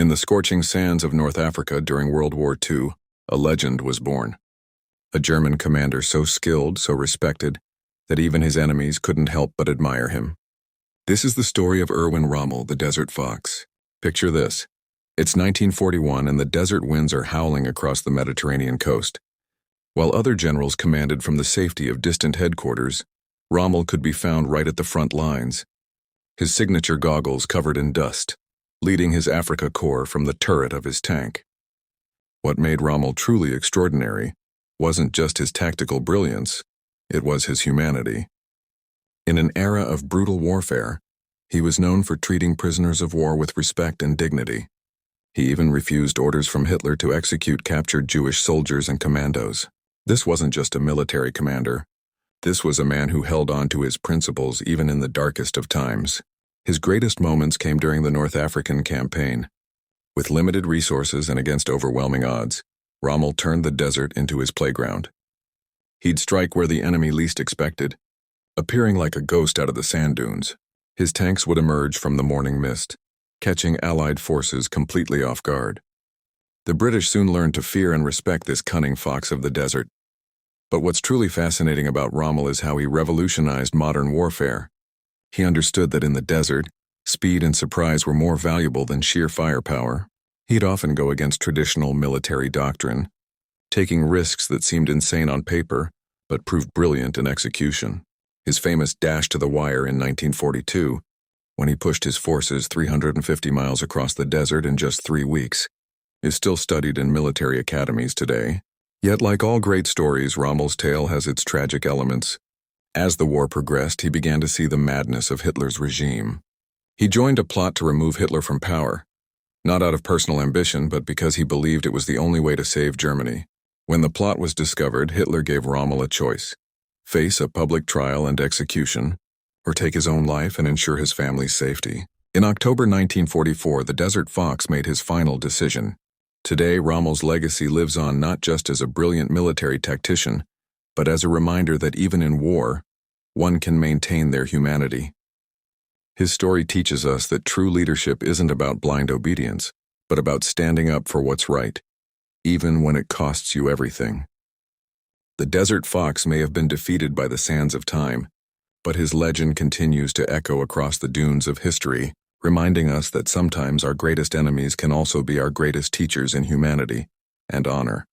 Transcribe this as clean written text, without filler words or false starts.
In the scorching sands of North Africa during World War II, a legend was born. A German commander so skilled, so respected, that even his enemies couldn't help but admire him. This is the story of Erwin Rommel, the Desert Fox. Picture this. It's 1941 and the desert winds are howling across the Mediterranean coast. While other generals commanded from the safety of distant headquarters, Rommel could be found right at the front lines, his signature goggles covered in dust, leading his Africa Corps from the turret of his tank. What made Rommel truly extraordinary wasn't just his tactical brilliance, it was his humanity. In an era of brutal warfare, he was known for treating prisoners of war with respect and dignity. He even refused orders from Hitler to execute captured Jewish soldiers and commandos. This wasn't just a military commander. This was a man who held on to his principles even in the darkest of times. His greatest moments came during the North African campaign. With limited resources and against overwhelming odds, Rommel turned the desert into his playground. He'd strike where the enemy least expected, appearing like a ghost out of the sand dunes. His tanks would emerge from the morning mist, catching Allied forces completely off guard. The British soon learned to fear and respect this cunning fox of the desert. But what's truly fascinating about Rommel is how he revolutionized modern warfare. He understood that in the desert, speed and surprise were more valuable than sheer firepower. He'd often go against traditional military doctrine, taking risks that seemed insane on paper, but proved brilliant in execution. His famous dash to the wire in 1942, when he pushed his forces 350 miles across the desert in just 3 weeks, is still studied in military academies today. Yet like all great stories, Rommel's tale has its tragic elements. As the war progressed, he began to see the madness of Hitler's regime. He joined a plot to remove Hitler from power, not out of personal ambition, but because he believed it was the only way to save Germany. When the plot was discovered, Hitler gave Rommel a choice: face a public trial and execution, or take his own life and ensure his family's safety. In October 1944, the Desert Fox made his final decision. Today, Rommel's legacy lives on not just as a brilliant military tactician, but as a reminder that even in war, one can maintain their humanity. His story teaches us that true leadership isn't about blind obedience, but about standing up for what's right, even when it costs you everything. The Desert Fox may have been defeated by the sands of time, but his legend continues to echo across the dunes of history, reminding us that sometimes our greatest enemies can also be our greatest teachers in humanity and honor.